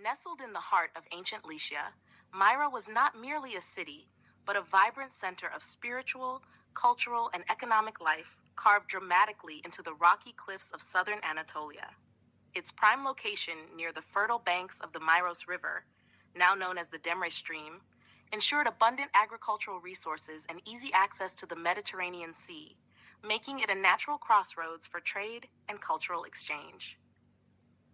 Nestled in the heart of ancient Lycia, Myra was not merely a city, but a vibrant center of spiritual, cultural, and economic life carved dramatically into the rocky cliffs of southern Anatolia. Its prime location near the fertile banks of the Myros River, now known as the Demre Stream, ensured abundant agricultural resources and easy access to the Mediterranean Sea, making it a natural crossroads for trade and cultural exchange.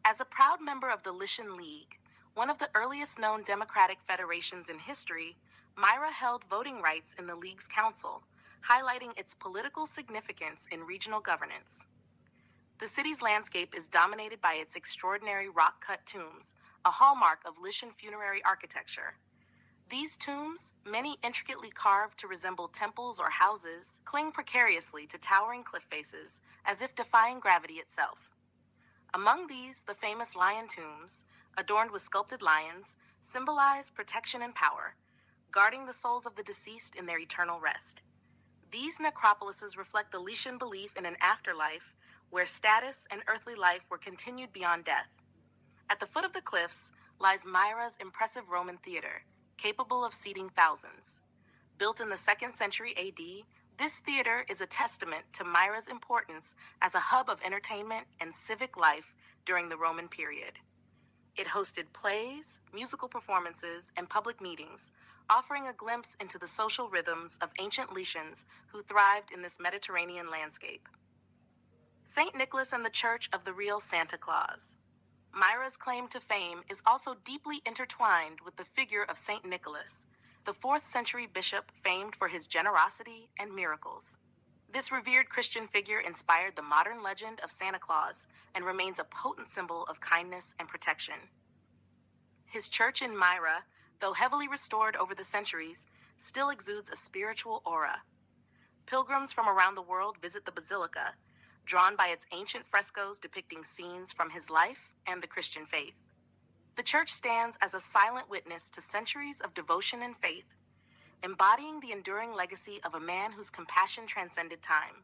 As a proud member of the Lycian League, one of the earliest known democratic federations in history, Myra held voting rights in the League's council, highlighting its political significance in regional governance. The city's landscape is dominated by its extraordinary rock-cut tombs, a hallmark of Lycian funerary architecture. These tombs, many intricately carved to resemble temples or houses, cling precariously to towering cliff faces, as if defying gravity itself. Among these, the famous lion tombs, adorned with sculpted lions, symbolize protection and power, guarding the souls of the deceased in their eternal rest. These necropolises reflect the Lycian belief in an afterlife where status and earthly life were continued beyond death. At the foot of the cliffs lies Myra's impressive Roman theater, capable of seating thousands. Built in the 2nd century AD, this theater is a testament to Myra's importance as a hub of entertainment and civic life during the Roman period. It hosted plays, musical performances, and public meetings, offering a glimpse into the social rhythms of ancient Lycians who thrived in this Mediterranean landscape. St. Nicholas and the Church of the Real Santa Claus. Myra's claim to fame is also deeply intertwined with the figure of St. Nicholas, the 4th century bishop famed for his generosity and miracles. This revered Christian figure inspired the modern legend of Santa Claus and remains a potent symbol of kindness and protection. His church in Myra, though heavily restored over the centuries, still exudes a spiritual aura. Pilgrims from around the world visit the basilica, drawn by its ancient frescoes depicting scenes from his life and the Christian faith. The church stands as a silent witness to centuries of devotion and faith, embodying the enduring legacy of a man whose compassion transcended time.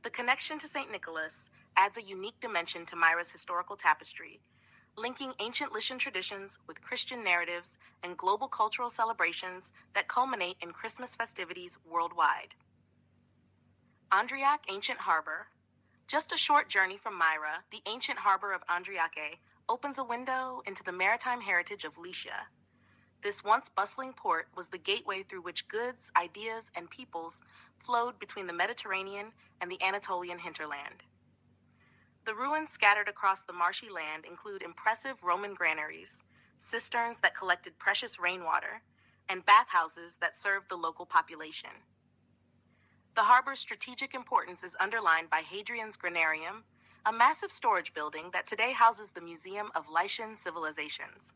The connection to St. Nicholas adds a unique dimension to Myra's historical tapestry, linking ancient Lycian traditions with Christian narratives and global cultural celebrations that culminate in Christmas festivities worldwide. Andriac Ancient Harbor. Just a short journey from Myra, the ancient harbor of Andriache opens a window into the maritime heritage of Lycia. This once bustling port was the gateway through which goods, ideas, and peoples flowed between the Mediterranean and the Anatolian hinterland. The ruins scattered across the marshy land include impressive Roman granaries, cisterns that collected precious rainwater, and bathhouses that served the local population. The harbor's strategic importance is underlined by Hadrian's Granarium, a massive storage building that today houses the Museum of Lycian Civilizations.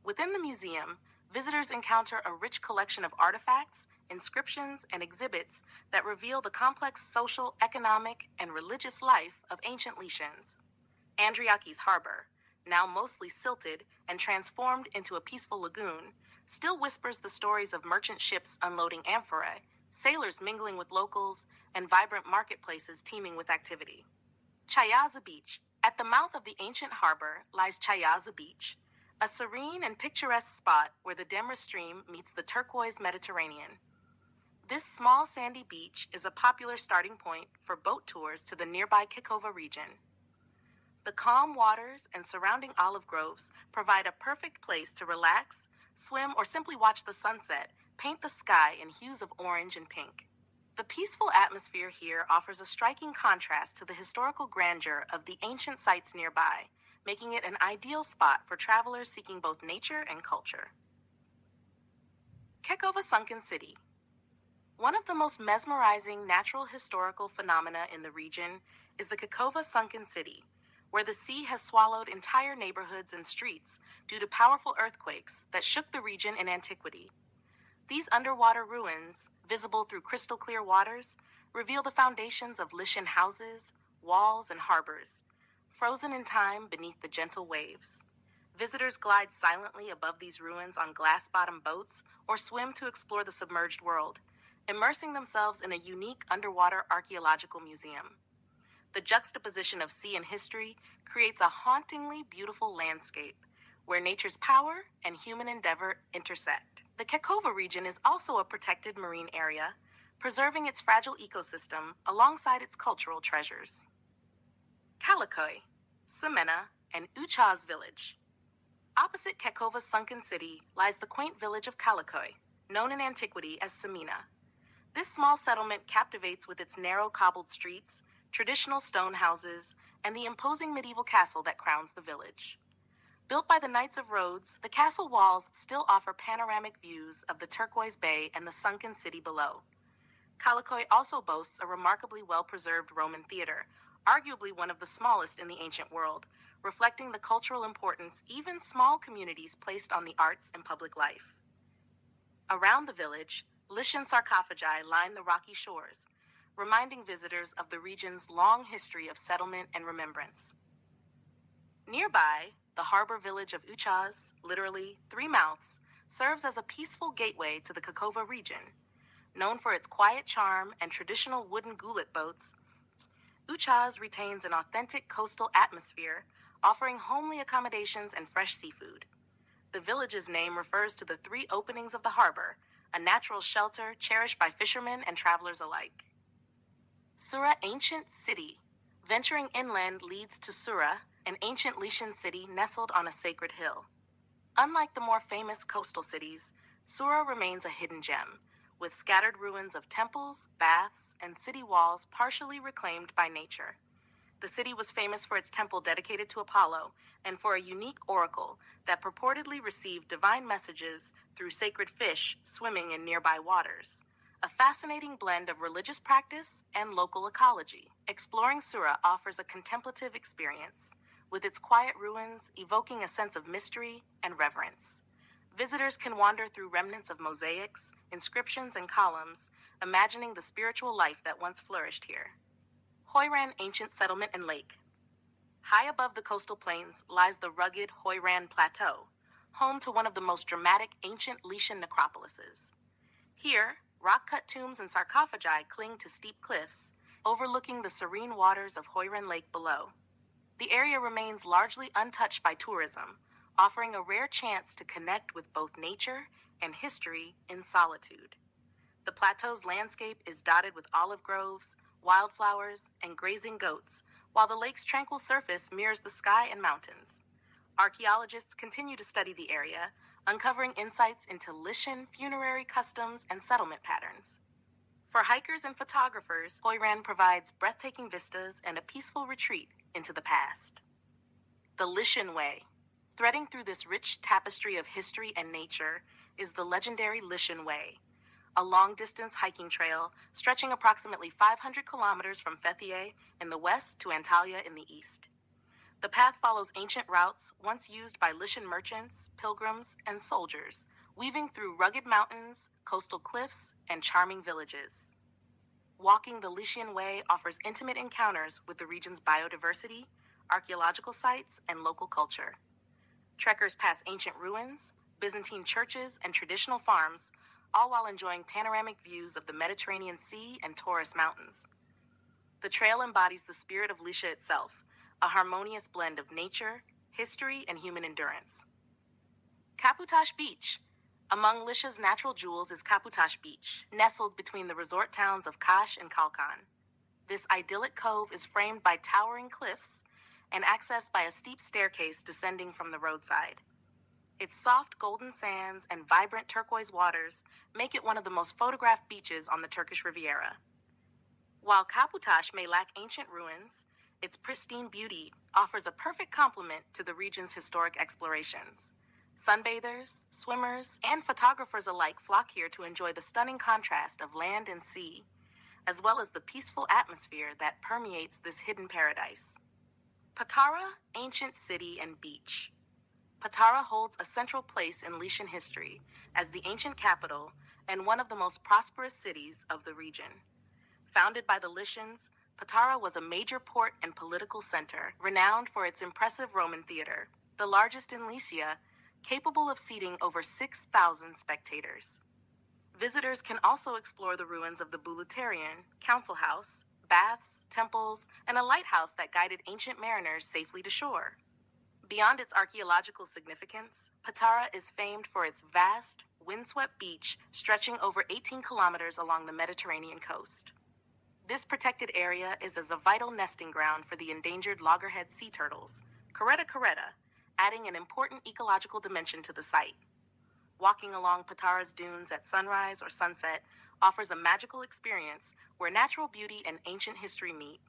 Within the museum, visitors encounter a rich collection of artifacts, inscriptions, and exhibits that reveal the complex social, economic, and religious life of ancient Lycians. Andriache's harbor, now mostly silted and transformed into a peaceful lagoon, still whispers the stories of merchant ships unloading amphorae, sailors mingling with locals, and vibrant marketplaces teeming with activity. Chayaza Beach. At the mouth of the ancient harbor lies Chayaza Beach, a serene and picturesque spot where the Demre Stream meets the turquoise Mediterranean. This small sandy beach is a popular starting point for boat tours to the nearby Kekova region. The calm waters and surrounding olive groves provide a perfect place to relax, swim, or simply watch the sunset paint the sky in hues of orange and pink. The peaceful atmosphere here offers a striking contrast to the historical grandeur of the ancient sites nearby, making it an ideal spot for travelers seeking both nature and culture. Kekova Sunken City. One of the most mesmerizing natural historical phenomena in the region is the Kekova Sunken City, where the sea has swallowed entire neighborhoods and streets due to powerful earthquakes that shook the region in antiquity. These underwater ruins, visible through crystal clear waters, reveal the foundations of Lycian houses, walls, and harbors, frozen in time beneath the gentle waves. Visitors glide silently above these ruins on glass-bottomed boats or swim to explore the submerged world, immersing themselves in a unique underwater archaeological museum. The juxtaposition of sea and history creates a hauntingly beautiful landscape where nature's power and human endeavor intersect. The Kekova region is also a protected marine area, preserving its fragile ecosystem alongside its cultural treasures. Kalikoi, Semena, and Uchaz village. Opposite Kekova's sunken city lies the quaint village of Kalikoi, known in antiquity as Semena. This small settlement captivates with its narrow cobbled streets, traditional stone houses, and the imposing medieval castle that crowns the village. Built by the Knights of Rhodes, the castle walls still offer panoramic views of the turquoise bay and the sunken city below. Kalikoi also boasts a remarkably well-preserved Roman theater, arguably one of the smallest in the ancient world, reflecting the cultural importance even small communities placed on the arts and public life. Around the village, Lycian sarcophagi line the rocky shores, reminding visitors of the region's long history of settlement and remembrance. Nearby, the harbor village of Uchaz, literally Three Mouths, serves as a peaceful gateway to the Kekova region. Known for its quiet charm and traditional wooden gulet boats, Uchaz retains an authentic coastal atmosphere, offering homely accommodations and fresh seafood. The village's name refers to the three openings of the harbor, a natural shelter cherished by fishermen and travelers alike. Sura Ancient City. Venturing inland leads to Sura, an ancient Lycian city nestled on a sacred hill. Unlike the more famous coastal cities, Sura remains a hidden gem, with scattered ruins of temples, baths, and city walls partially reclaimed by nature. The city was famous for its temple dedicated to Apollo and for a unique oracle that purportedly received divine messages through sacred fish swimming in nearby waters. A fascinating blend of religious practice and local ecology. Exploring Sura offers a contemplative experience, with its quiet ruins evoking a sense of mystery and reverence. Visitors can wander through remnants of mosaics, inscriptions, and columns, imagining the spiritual life that once flourished here. Hoiran Ancient Settlement and Lake. High above the coastal plains lies the rugged Hoiran Plateau, home to one of the most dramatic ancient Lycian necropolises. Here, rock-cut tombs and sarcophagi cling to steep cliffs, overlooking the serene waters of Hoiran Lake below. The area remains largely untouched by tourism, offering a rare chance to connect with both nature and history in solitude. The plateau's landscape is dotted with olive groves, wildflowers, and grazing goats, while the lake's tranquil surface mirrors the sky and mountains. Archaeologists continue to study the area, uncovering insights into Lycian funerary customs and settlement patterns. For hikers and photographers, Hoiran provides breathtaking vistas and a peaceful retreat into the past. The Lycian Way. Threading through this rich tapestry of history and nature is the legendary Lycian Way, a long-distance hiking trail stretching approximately 500 kilometers from Fethiye in the west to Antalya in the east. The path follows ancient routes once used by Lycian merchants, pilgrims, and soldiers, weaving through rugged mountains, coastal cliffs, and charming villages. Walking the Lycian Way offers intimate encounters with the region's biodiversity, archaeological sites, and local culture. Trekkers pass ancient ruins, Byzantine churches, and traditional farms, all while enjoying panoramic views of the Mediterranean Sea and Taurus Mountains. The trail embodies the spirit of Lycia itself, a harmonious blend of nature, history, and human endurance. Kaputash Beach. Among Lycia's natural jewels is Kaputash Beach, nestled between the resort towns of Kash and Kalkan. This idyllic cove is framed by towering cliffs and accessed by a steep staircase descending from the roadside. Its soft golden sands and vibrant turquoise waters make it one of the most photographed beaches on the Turkish Riviera. While Kaputash may lack ancient ruins, its pristine beauty offers a perfect complement to the region's historic explorations. Sunbathers, swimmers, and photographers alike flock here to enjoy the stunning contrast of land and sea, as well as the peaceful atmosphere that permeates this hidden paradise. Patara, Ancient City and Beach. Patara holds a central place in Lycian history as the ancient capital and one of the most prosperous cities of the region. Founded by the Lycians, Patara was a major port and political center, renowned for its impressive Roman theater, the largest in Lycia, capable of seating over 6,000 spectators. Visitors can also explore the ruins of the Bouleuterian, Council House, baths, temples, and a lighthouse that guided ancient mariners safely to shore. Beyond its archaeological significance, Patara is famed for its vast, windswept beach stretching over 18 kilometers along the Mediterranean coast. This protected area is as a vital nesting ground for the endangered loggerhead sea turtles, caretta, adding an important ecological dimension to the site. Walking along Patara's dunes at sunrise or sunset offers a magical experience where natural beauty and ancient history meet.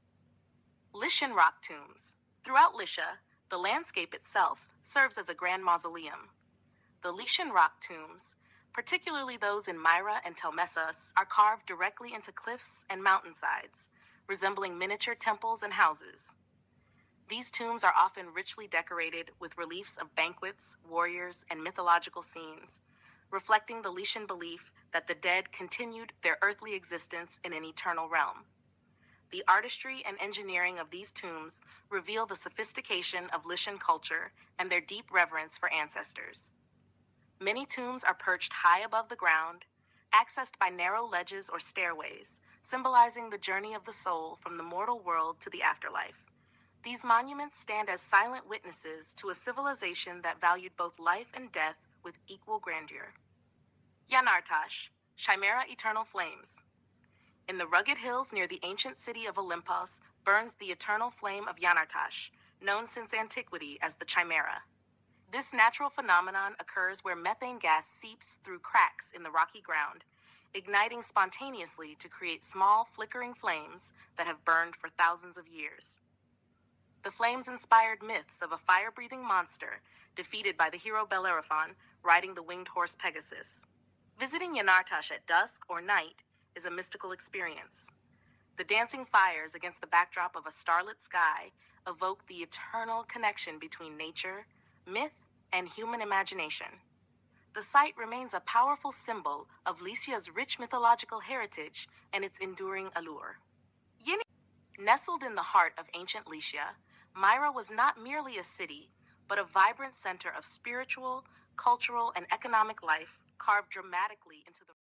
Lycian rock tombs. Throughout Lycia, the landscape itself serves as a grand mausoleum. The Lycian rock tombs, particularly those in Myra and Telmessas, are carved directly into cliffs and mountainsides, resembling miniature temples and houses. These tombs are often richly decorated with reliefs of banquets, warriors, and mythological scenes, reflecting the Lycian belief that the dead continued their earthly existence in an eternal realm. The artistry and engineering of these tombs reveal the sophistication of Lycian culture and their deep reverence for ancestors. Many tombs are perched high above the ground, accessed by narrow ledges or stairways, symbolizing the journey of the soul from the mortal world to the afterlife. These monuments stand as silent witnesses to a civilization that valued both life and death with equal grandeur. Yanartash, Chimera Eternal Flames. In the rugged hills near the ancient city of Olympos burns the eternal flame of Yanartash, known since antiquity as the Chimera. This natural phenomenon occurs where methane gas seeps through cracks in the rocky ground, igniting spontaneously to create small, flickering flames that have burned for thousands of years. The flames inspired myths of a fire-breathing monster defeated by the hero Bellerophon riding the winged horse Pegasus. Visiting Yanartash at dusk or night is a mystical experience. The dancing fires against the backdrop of a starlit sky evoke the eternal connection between nature, myth, and human imagination. The site remains a powerful symbol of Lycia's rich mythological heritage and its enduring allure. Nestled in the heart of ancient Lycia, Myra was not merely a city, but a vibrant center of spiritual, cultural, and economic life carved dramatically into the